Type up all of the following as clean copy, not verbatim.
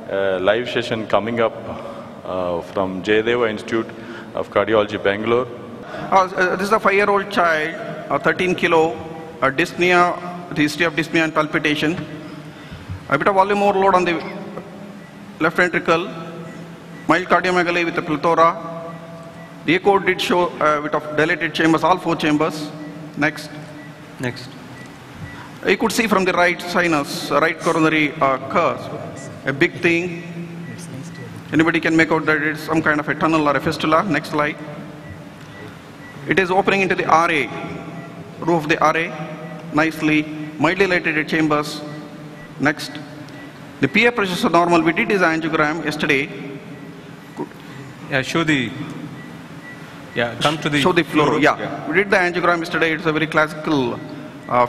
live session coming up from Jayadeva Institute of Cardiology, Bangalore. This is a 5-year-old child, 13 kilo, dyspnea, the history of dyspnea and palpitation. A bit of volume overload on the left ventricle, mild cardiomegaly with a plethora. The echo did show a bit of dilated chambers, all 4 chambers. Next. Next. You could see from the right sinus, right coronary curve, a big thing. Anybody can make out that it's some kind of a tunnel or a fistula. Next slide. It is opening into the RA, roof of the RA, nicely, mildly dilated chambers. Next. The PA pressures are normal. We did this angiogram yesterday. Yeah, show the. Yeah, come to the. Show the fluoro. Yeah. We did the angiogram yesterday. It's a very classical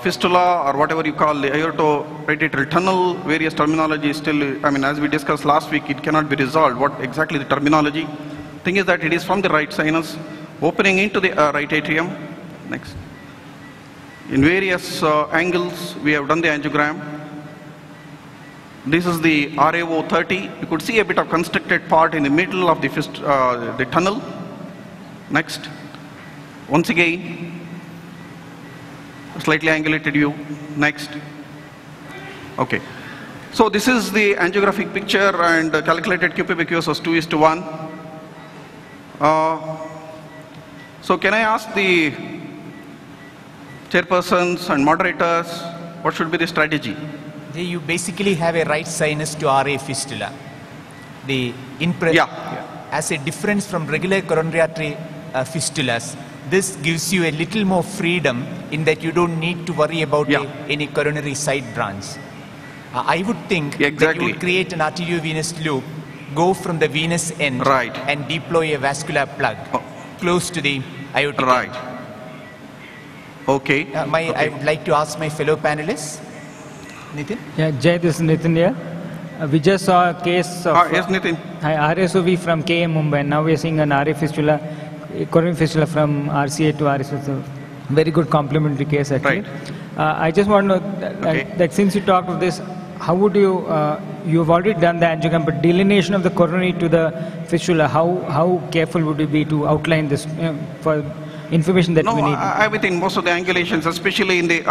fistula or whatever you call the aorto-radiatal tunnel. Various terminology still, I mean, as we discussed last week, it cannot be resolved. What exactly the terminology? Thing is that it is from the right sinus, opening into the right atrium. Next. In various angles, we have done the angiogram. This is the RAO 30. You could see a bit of constricted part in the middle of the tunnel. Next. Once again, slightly angulated view. Next. Okay. So this is the angiographic picture, and calculated QPBQS was 2:1. So can I ask the chairpersons and moderators, what should be the strategy? You basically have a right sinus to RA fistula. As a difference from regular coronary artery fistulas, this gives you a little more freedom in that you don't need to worry about any coronary side branch. I would think that you would create an arteriovenous loop, go from the venous end and deploy a vascular plug close to the aortic end. Okay. I would like to ask my fellow panelists. Nitin? Yeah, Jay, this is Nitin here. We just saw a case of yes, Nitin. RSOV from KM Mumbai. Now we are seeing an RA fistula, coronary fistula from RCA to RSO. So very good complementary case actually. I just want to know that since you talked of this, how would you, you've already done the angiogram, but delineation of the coronary to the fistula, how careful would you be to outline this for information that we need? I think most of the angulations, especially in the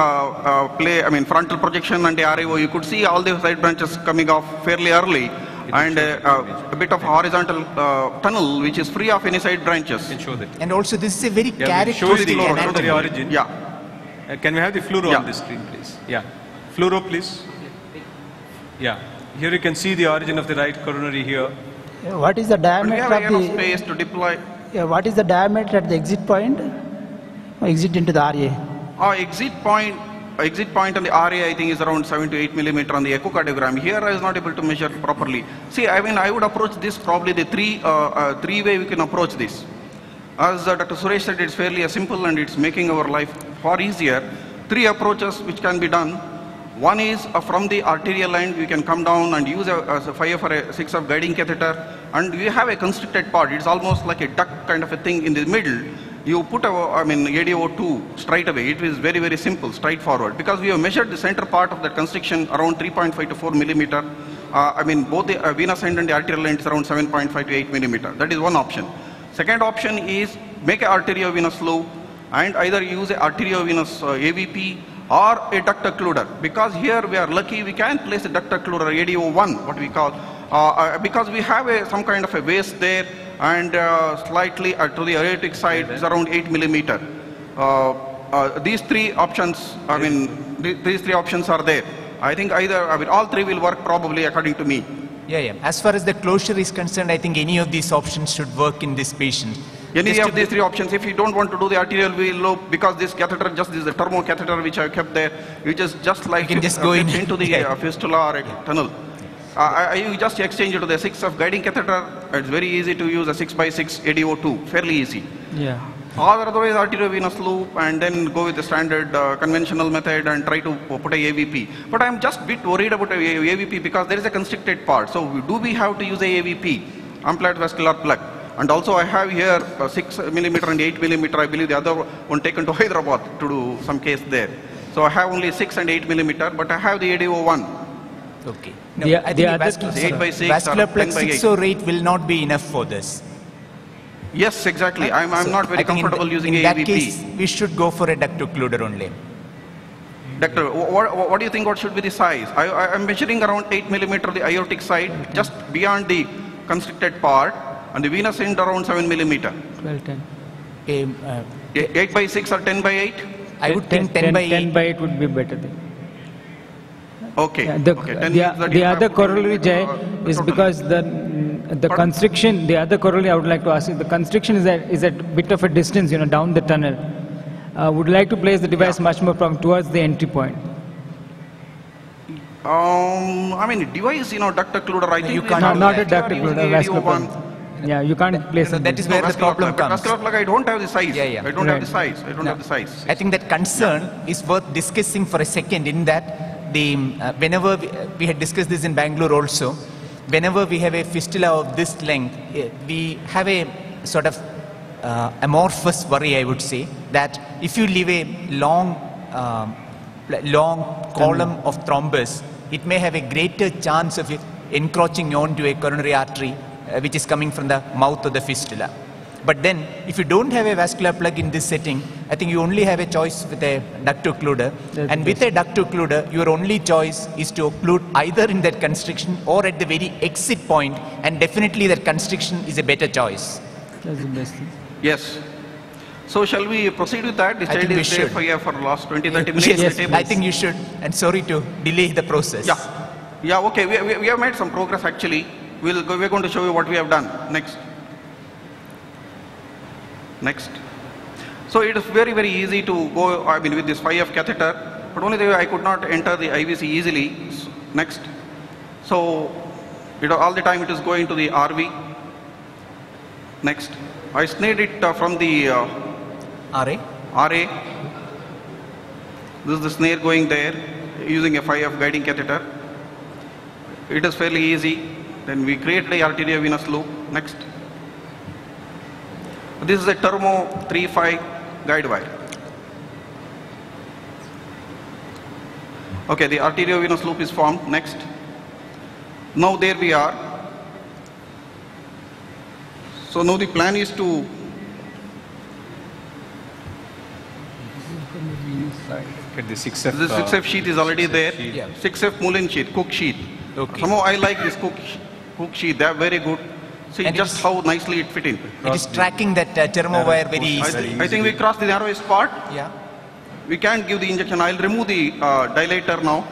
frontal projection and the RAO, you could see all the side branches coming off fairly early, and a bit of horizontal tunnel which is free of any side branches. And also this is a very characteristic anatomy. Origin. Can we have the fluoro on the screen, please? Fluoro, please. Here you can see the origin of the right coronary here. What is the diameter of the space to deploy? What is the diameter at the exit point? Exit into the RA? Exit point on the RA, I think, is around 7 to 8 millimeter on the echocardiogram. Here I was not able to measure properly. See, I would approach this probably the three way we can approach this. As Dr. Suresh said, it's fairly simple and it's making our life far easier. 3 approaches which can be done. One is from the arterial end, we can come down and use a 5 or a 6 of guiding catheter, and we have a constricted part. It's almost like a duct kind of a thing in the middle. You put ADO2 straight away. It is very, very simple, straightforward, because we have measured the center part of that constriction around 3.5 to 4 millimeter. Both the venous end and the arterial end is around 7.5 to 8 millimeter. That is one option. Second option is make an arteriovenous loop and either use an arteriovenous AVP or a duct occluder, because here we are lucky we can place a duct occluder, ADO1, what we call, because we have some kind of a waist there, and slightly to the aortic side is around 8 millimeter. These 3 options, these 3 options are there. I think all 3 will work probably according to me. As far as the closure is concerned, I think any of these options should work in this patient. Any of these 3 options, if you don't want to do the arterial loop, because this catheter this is a thermo catheter which I kept there, you just go into the fistula or a tunnel. You just exchange it to the 6 of guiding catheter. It's very easy to use a 6x6 ADO2, fairly easy. Otherwise arteriovenous loop, and then go with the standard conventional method and try to put a AVP. But I'm just a bit worried about a AVP because there is a constricted part. So we have to use a AVP, amplified vascular plug. And also I have here 6 millimeter and 8 millimeter. I believe the other one taken to Hyderabad to do some case there. So I have only 6 and 8 millimeter, but I have the ADO1. Okay. No, The- I the think other- vascular, 8 by 6 vascular or 10 plug by 8. 6 or 8 will not be enough for this. Yes, exactly. I'm So not very I think comfortable using in that AVP. case, we should go for a duct occluder only. Doctor, what do you think what should be the size? I'm measuring around 8 millimeter the aortic side, just beyond the constricted part, and the venous end around 7 millimeter. 12, 10. 8 by 6 or 10 by 8? I would think 10 by 8. 10 by 8 would be better then. Okay. Yeah, Okay, 10 means that the you have other to corollary, Jay, is total. because the Pardon? constriction, the other corollary I would like to ask you, the constriction is at bit of a distance, down the tunnel. Would like to place the device much more towards the entry point. I mean, device, duct occluder, I think you we can't have do Not a that. duct We are using occluder, vascular AD01. plug. Yeah, you can't place No, it. that is there. where the Vascular problem plug. But comes. vascular plug, I don't have the size. Yeah, yeah. I don't have Right. the size. I don't No. have the size. I think that concern is worth discussing for a second in that whenever we had discussed this in Bangalore also, whenever we have a fistula of this length, we have a sort of amorphous worry, I would say, that if you leave a long column of thrombus, it may have a greater chance of it encroaching onto a coronary artery which is coming from the mouth of the fistula. But then, if you don't have a vascular plug in this setting, I think you only have a choice with a duct occluder. And with a duct occluder, your only choice is to occlude either in that constriction or at the very exit point, and definitely that constriction is a better choice. That's the best thing. Yes. So shall we proceed with that? The I child think we is there should. for here for last 20, 30 minutes. Yes, The table I is- think you should. And sorry to delay the process. Yeah. Yeah, okay. We have made some progress actually. We're going to show you what we have done. Next. Next. So it is very, very easy to go, with this 5F catheter, but only the way I could not enter the IVC easily. Next. So, all the time it is going to the RV. Next. I snared it from the RA? RA. This is the snare going there using a 5F guiding catheter. It is fairly easy. Then we create the arteriovenous loop. Next. This is a Thermo 3.5 guide wire. Okay, the arteriovenous loop is formed. Next. Now there we are. So now the plan is to Get the 6F. the 6F sheath is already there. Yeah. 6F Mullen sheath, Cook sheath. Okay. Somehow I like this Cook sheath. They are very good. See And just it's- how nicely it fit in. It is tracking that thermo wire very easily. I think we crossed the narrowest part. Yeah. We can't give the injection. I'll remove the dilator now.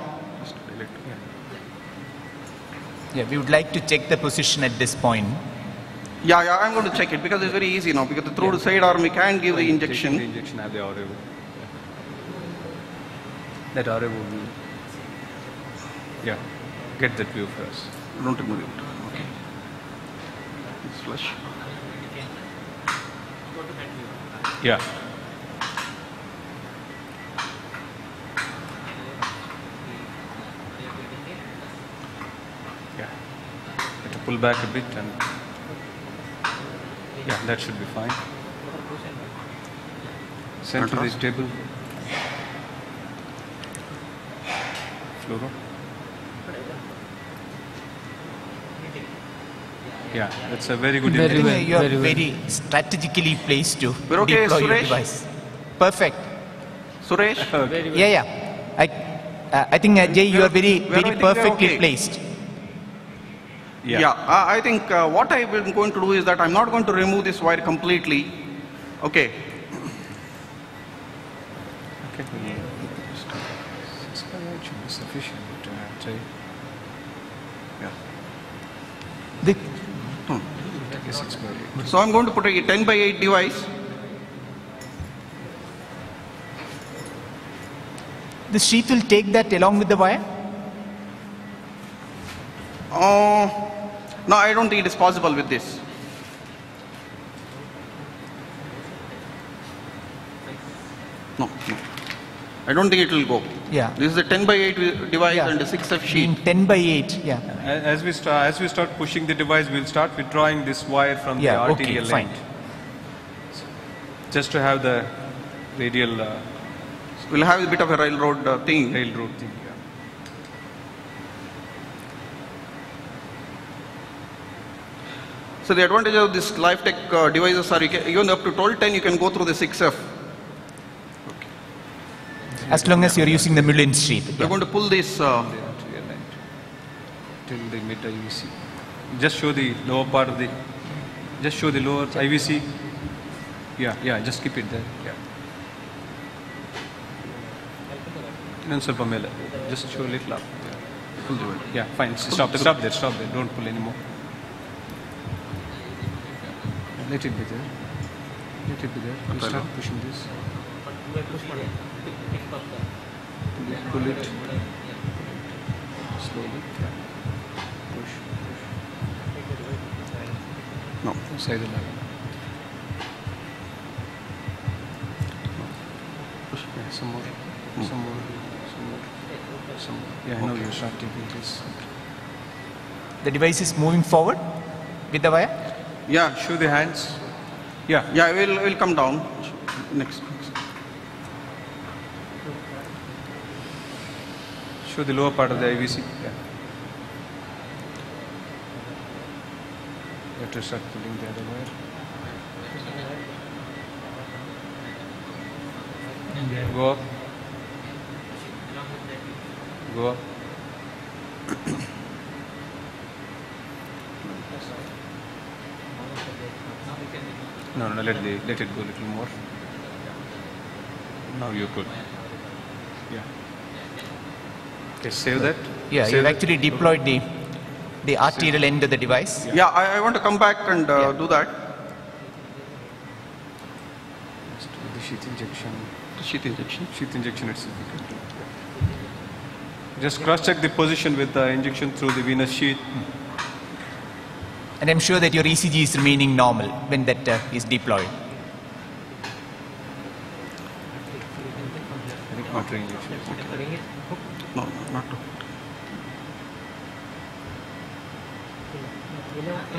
Yeah, we would like to check the position at this point. Yeah, I'm going to check it because it's very easy now because through the side arm we can't give the The injection. injection have the RA. That RA will be. Yeah, get that view first. Don't remove it. Okay. It's flush. Yeah. Yeah. Have to pull back a bit and. Yeah, that should be fine. Center this table. Fluoro. Yeah, that's a very good Very I think well, you are very well. very strategically placed to We're okay, deploy your Suresh? device. Perfect. Suresh? Yeah, yeah. I think Jay, you are very, Where I very think we are perfectly okay. placed. Yeah, I think what I'm going to do is that I'm not going to remove this wire completely. Okay. Okay. 6 by 8 should be sufficient. Jay. Yeah. The, Take a 6 by 8. So I'm going to put a 10 by 8 device. the sheath will take that along with the wire? No, I don't think it is possible with this. No. I don't think it will go. Yeah. This is a 10 by 8 device Yeah. and a 6F In sheet. 10 by 8, yeah. As we start pushing the device, we'll start withdrawing this wire from Yeah, the okay, arterial fine. end. Just to have the radial We'll have a bit of a railroad thing. railroad thing. Yeah. So the advantage of this LifeTech devices are even up to 1210 you can go through the 6F. As long as you're using the Mullins sheet. We're going to pull this. Till the mid IVC. Just show the lower part of the. Just show the lower IVC. Yeah. Just keep it there. Yeah. Just show a little up. Yeah, fine. Stop there. Don't pull anymore. Let it be there. You start pushing this. Pull it. Slowly. Push. No. Side of that. Push. Yeah, some more. Yeah, now you start taking this. The device is moving forward with the wire? Yeah. Show the hands. Yeah. Yeah, we'll come down. Next. Show the lower part of the IVC. Yeah. You have to start pulling the other wire. Go up. Go up. No, let it go a little more. Now you're good. Yeah. Okay, save that. Yeah, Save you've that. actually deployed the arterial end of the device. Yeah, I want to come back and do that. Let's do the sheath injection. Sheath injection. Sheath injection itself. We can do. Just cross-check the position with the injection through the venous sheath. And I'm sure that your ECG is remaining normal when that is deployed. I think not injection. Okay. No, not to.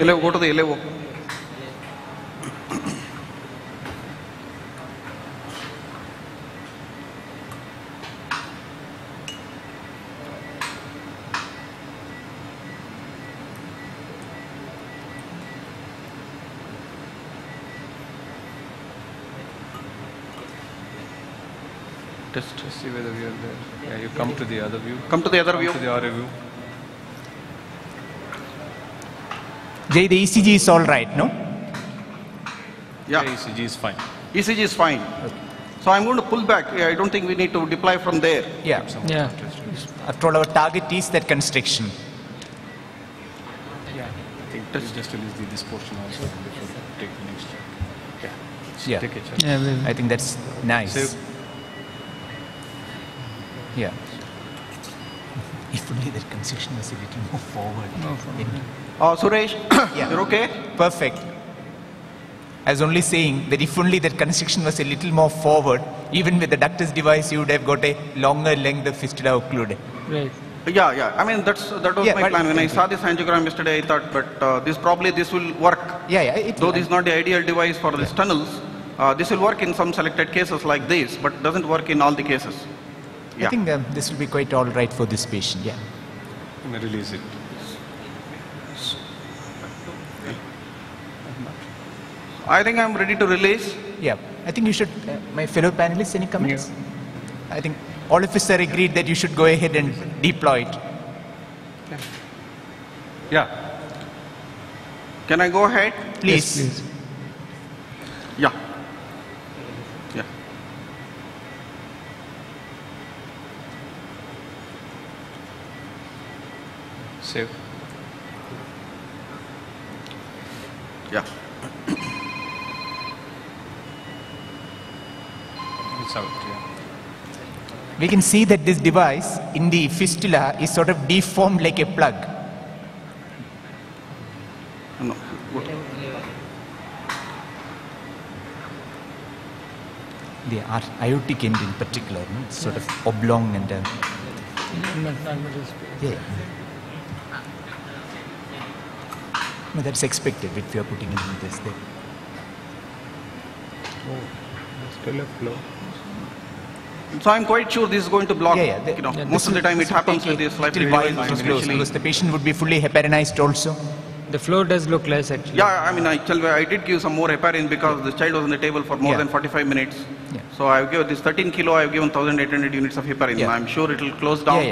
Go to the LAO. Just see whether we are there. Yeah, you come to the other view. Come to the other view. To the other view. Jay, the ECG is all right, no? Yeah. ECG is fine. ECG is fine. Okay. So I'm going to pull back. I don't think we need to deploy from there. Yeah. Yeah. After all, our target is that constriction. Yeah. I think just release this portion also before you take the next check. Yeah. Take a check. Yeah, I think that's nice. Save. Yeah. If only that constriction was a little more forward. Suresh, Yeah. you're okay? Perfect. I was only saying that if only that constriction was a little more forward, even with the ductus device, you would have got a longer length of fistula occlude. Right. Yeah. I mean, that was my plan. When I saw this angiogram yesterday, I thought, but this will work. Yeah. Though this is not the ideal device for these tunnels, this will work in some selected cases like this, but doesn't work in all the cases. Yeah. I think this will be quite all right for this patient. Yeah. You may release it. I think I'm ready to release. Yeah. I think you should, my fellow panelists, any comments? I think all of us are agreed that you should go ahead and deploy it. Yeah. Can I go ahead? Please. Yes, please. Yeah. Save. Yeah. It's out, yeah. We can see that this device in the fistula is sort of deformed like a plug. No. Good. The aortic end in particular, no? It's sort of oblong and yeah. No, that's expected if you are putting in this there. Still a flow. So I'm quite sure this is going to block. Yeah. Most of the time it happens with this life little while device, to close especially. because the patient would be fully heparinized also. The flow does look less actually. Yeah, I mean, I did give some more heparin because the child was on the table for more Yeah. than 45 minutes. Yeah. So I've given this 13 kilo, I've given 1,800 units of heparin. Yeah. I'm sure it will close down.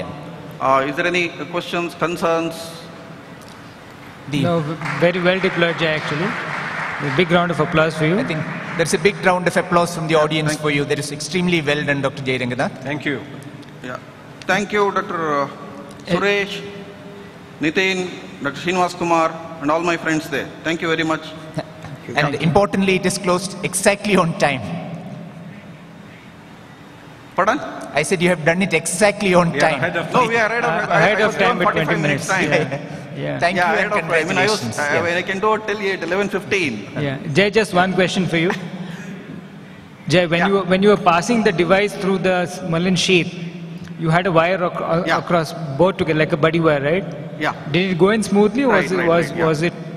Is there any questions, concerns? No, very well deployed, Jay, actually. A big round of applause for you. I think there's a big round of applause from the audience for you. That is extremely well done, Dr. Jay Ranganath. Thank you. Yeah. Thank you, Dr. Suresh, Nitin, Dr. Srinivas Kumar, and all my friends there. Thank you very much. And importantly, it is closed exactly on time. Pardon? I said you have done it exactly on We are time. ahead of No, time. we are ahead of, Ahead I of was time given by 45 20 minutes minutes. time. Yeah. Thank Yeah, you ahead and of time. congratulations. I can do it till 11:15. Yeah. Jay, just one question for you. Jay, when you were passing the device through the Mullen sheath, you had a wire across both together, like a buddy wire, right? Yeah. Did it go in smoothly, or Right,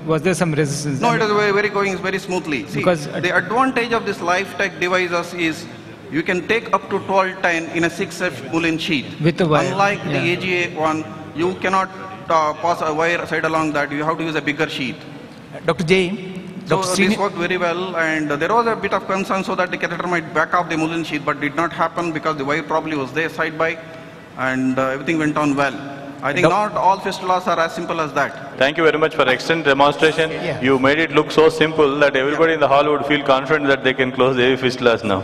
was there some resistance? No, it is going very smoothly. See, Because the advantage of this LifeTech devices is you can take up to 1210 in a 6F Mullen sheet. With the wire. Unlike the Yeah. AGA one, you cannot pass a wire side along that. You have to use a bigger sheet. Dr. Jay, So Dr. this worked very well, and there was a bit of concern so that the catheter might back off the Mullen sheet, but did not happen because the wire probably was there side by, and everything went on well. I think not all fistulas are as simple as that. Thank you very much for excellent demonstration. Yeah. You made it look so simple that everybody in the hall would feel confident that they can close AV fistulas now.